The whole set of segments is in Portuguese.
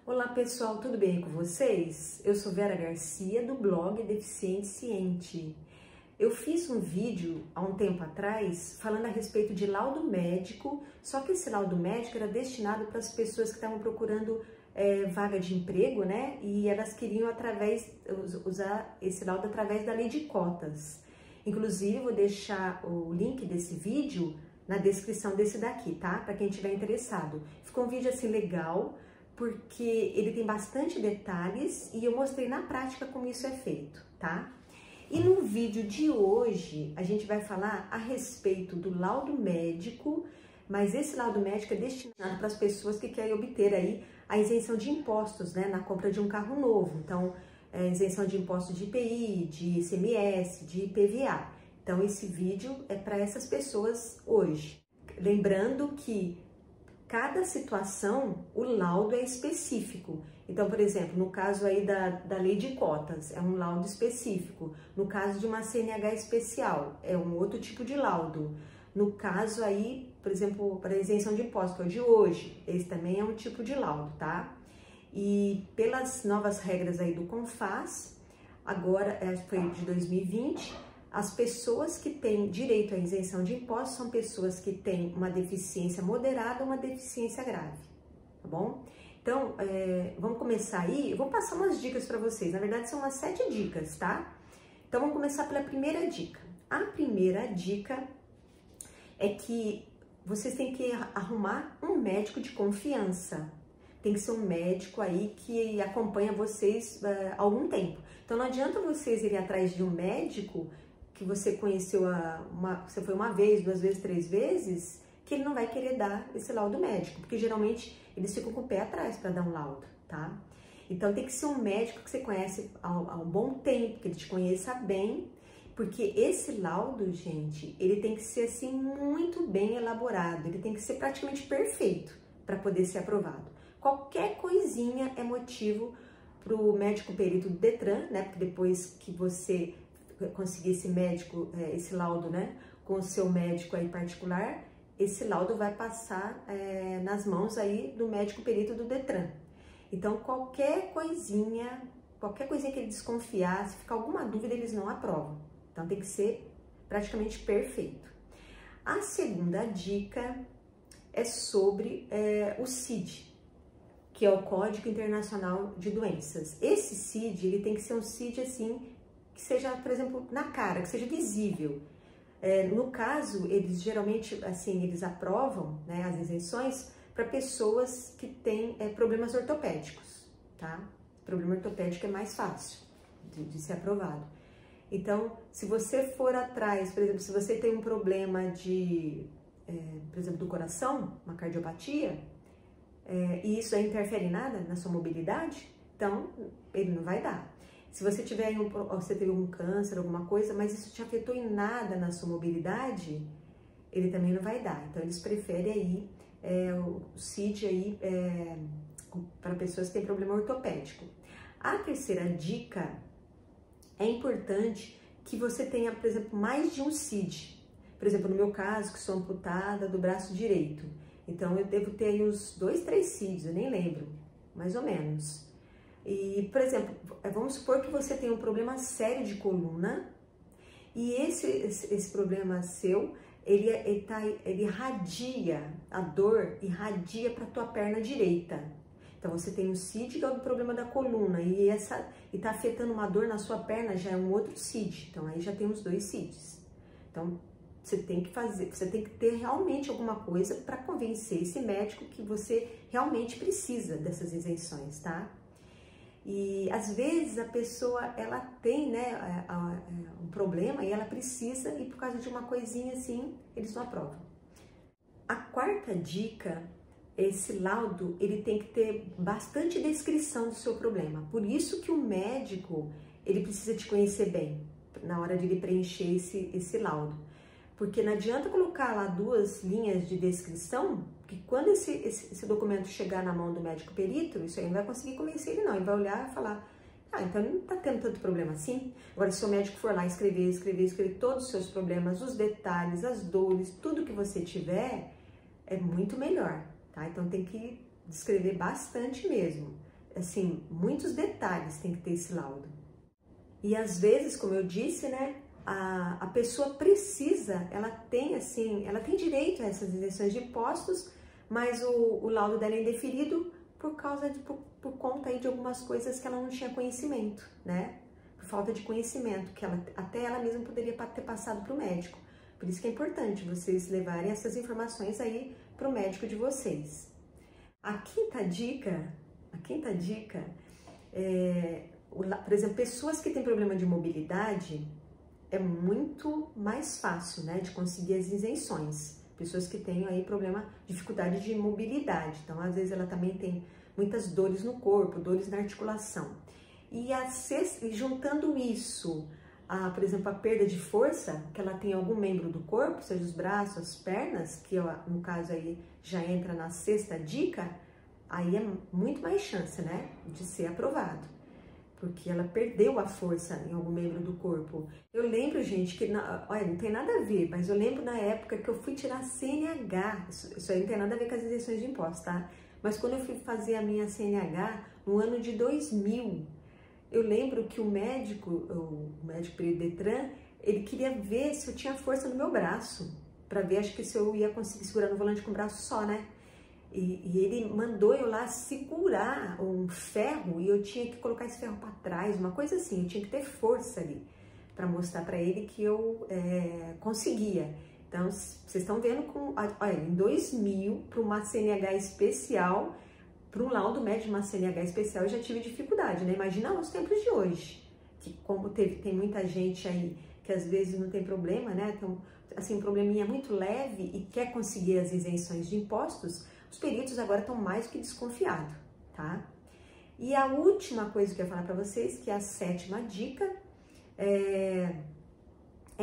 Olá pessoal, tudo bem com vocês? Eu sou Vera Garcia do blog Deficiente Ciente. Eu fiz um vídeo há um tempo atrás falando a respeito de laudo médico, só que esse laudo médico era destinado para as pessoas que estavam procurando vaga de emprego, né? E elas queriam usar esse laudo através da lei de cotas. Inclusive, vou deixar o link desse vídeo na descrição desse daqui, tá? Para quem estiver interessado. Ficou um vídeo assim legal, porque ele tem bastante detalhes e eu mostrei na prática como isso é feito, tá? E no vídeo de hoje, a gente vai falar a respeito do laudo médico, mas esse laudo médico é destinado para as pessoas que querem obter aí a isenção de impostos, né, na compra de um carro novo. Então, isenção de impostos de IPI, de ICMS, de IPVA. Então, esse vídeo é para essas pessoas hoje. Lembrando que cada situação, o laudo é específico. Então, por exemplo, no caso aí da lei de cotas, é um laudo específico. No caso de uma CNH especial, é um outro tipo de laudo. No caso aí, por exemplo, para a isenção de impostos, que é o de hoje, esse também é um tipo de laudo, tá? E pelas novas regras aí do CONFAS, agora, foi de 2020, as pessoas que têm direito à isenção de impostos são pessoas que têm uma deficiência moderada ou uma deficiência grave, tá bom? Então, vamos começar aí, eu vou passar umas dicas para vocês, na verdade são umas 7 dicas, tá? Então, vamos começar pela primeira dica. A primeira dica é que vocês têm que arrumar um médico de confiança. Tem que ser um médico aí que acompanha vocês há algum tempo. Então, não adianta vocês irem atrás de um médico que você conheceu, você foi uma vez, 2 vezes, 3 vezes, que ele não vai querer dar esse laudo médico, porque geralmente eles ficam com o pé atrás para dar um laudo, tá? Então tem que ser um médico que você conhece há um bom tempo, que ele te conheça bem, porque esse laudo, gente, ele tem que ser assim muito bem elaborado, ele tem que ser praticamente perfeito para poder ser aprovado. Qualquer coisinha é motivo para o médico perito do Detran, né? Porque depois que você conseguir esse médico, esse laudo, né, com o seu médico aí particular, esse laudo vai passar nas mãos aí do médico perito do Detran. Então, qualquer coisinha que ele desconfiar, se ficar alguma dúvida, eles não aprovam. Então, tem que ser praticamente perfeito. A segunda dica é sobre o CID, que é o Código Internacional de Doenças. Esse CID, ele tem que ser um CID assim, que seja, por exemplo, na cara, que seja visível. No caso, eles geralmente, assim, eles aprovam, né, as isenções para pessoas que têm problemas ortopédicos, tá? Problema ortopédico é mais fácil de ser aprovado. Então, se você for atrás, por exemplo, se você tem um problema por exemplo, do coração, uma cardiopatia, e isso aí interfere em nada na sua mobilidade, então ele não vai dar. Se você teve um câncer, alguma coisa, mas isso te afetou em nada na sua mobilidade, ele também não vai dar. Então, eles preferem aí o CID aí para pessoas que têm problema ortopédico. A terceira dica, é importante que você tenha, por exemplo, mais de um CID. Por exemplo, no meu caso, que sou amputada do braço direito. Então, eu devo ter aí uns 2, 3 CIDs, eu nem lembro, mais ou menos. E, por exemplo, vamos supor que você tem um problema sério de coluna e esse problema seu, ele irradia, a dor irradia para a tua perna direita. Então, você tem um CID que é o problema da coluna e está afetando uma dor na sua perna, já é um outro CID. Então, aí já temos 2 CIDs. Então, você tem que ter realmente alguma coisa para convencer esse médico que você realmente precisa dessas isenções, tá? E às vezes a pessoa, ela tem, né, um problema e ela precisa, e por causa de uma coisinha assim, eles não aprovam. A quarta dica, esse laudo, ele tem que ter bastante descrição do seu problema. Por isso que o médico, ele precisa te conhecer bem na hora de ele preencher esse laudo. Porque não adianta colocar lá 2 linhas de descrição, que quando esse documento chegar na mão do médico perito, isso aí não vai conseguir convencer ele não. Ele vai olhar e falar, então não tá tendo tanto problema assim. Agora, se o médico for lá escrever todos os seus problemas, os detalhes, as dores, tudo que você tiver, é muito melhor, tá? Então tem que descrever bastante mesmo. assim, muitos detalhes tem que ter esse laudo. E às vezes, como eu disse, né, a pessoa precisa, ela tem direito a essas isenções de impostos, mas o laudo dela é indeferido por conta aí de algumas coisas que ela não tinha conhecimento, né? Por falta de conhecimento, que até ela mesma poderia ter passado para o médico. Por isso que é importante vocês levarem essas informações aí para o médico de vocês. A quinta dica é, por exemplo, pessoas que têm problema de mobilidade, é muito mais fácil, né, de conseguir as isenções. Pessoas que têm aí dificuldade de mobilidade. Então, às vezes ela também tem muitas dores no corpo, dores na articulação. E juntando isso, por exemplo, a perda de força, que ela tem em algum membro do corpo, seja os braços, as pernas, que no caso aí já entra na sexta dica, aí é muito mais chance, né, de ser aprovado. Porque ela perdeu a força em algum membro do corpo. Eu lembro, gente, que, olha, não tem nada a ver, mas eu lembro na época que eu fui tirar CNH, isso aí não tem nada a ver com as isenções de impostos, tá? Mas quando eu fui fazer a minha CNH, no ano de 2000, eu lembro que o médico período Detran, ele queria ver se eu tinha força no meu braço, para ver, acho que se eu ia conseguir segurar no volante com o braço só, né? E ele mandou eu lá segurar um ferro e eu tinha que colocar esse ferro para trás, uma coisa assim, eu tinha que ter força ali para mostrar para ele que eu conseguia. Então, vocês estão vendo, olha, em 2000, para uma CNH especial, para um laudo médico de uma CNH especial, eu já tive dificuldade, né? Imagina os tempos de hoje, que como tem muita gente aí que às vezes não tem problema, né? Então, assim, um probleminha muito leve e quer conseguir as isenções de impostos, os peritos agora estão mais do que desconfiados, tá? E a última coisa que eu ia falar para vocês, que é a sétima dica, é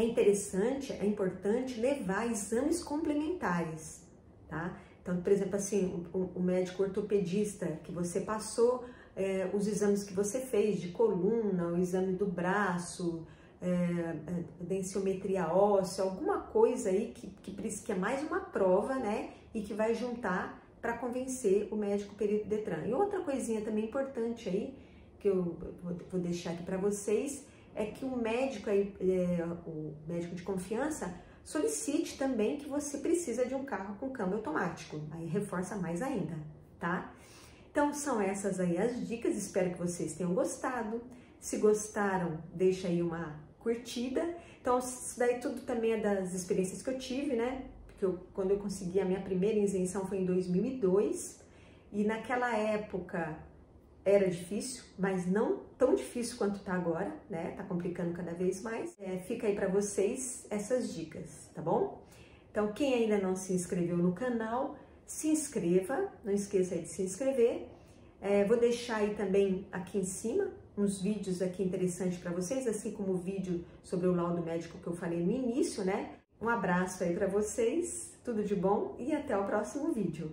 importante levar exames complementares, tá? Então, por exemplo, assim, o médico ortopedista que você passou, os exames que você fez de coluna, o exame do braço, densitometria óssea, alguma coisa aí que é mais uma prova, né? E que vai juntar para convencer o médico perito Detran. E outra coisinha também importante aí, que eu vou deixar aqui para vocês, é que o médico de confiança solicite também que você precisa de um carro com câmbio automático. Aí reforça mais ainda, tá? Então são essas aí as dicas, espero que vocês tenham gostado. Se gostaram, deixa aí uma curtida. Então isso daí tudo também é das experiências que eu tive, né? Porque quando eu consegui a minha primeira isenção foi em 2002 e naquela época era difícil, mas não tão difícil quanto tá agora, né? Tá complicando cada vez mais. Fica aí para vocês essas dicas, tá bom? Então, quem ainda não se inscreveu no canal, se inscreva, não esqueça aí de se inscrever. Vou deixar aí também aqui em cima uns vídeos aqui interessantes para vocês, assim como o vídeo sobre o laudo médico que eu falei no início, né? Um abraço aí para vocês, tudo de bom e até o próximo vídeo.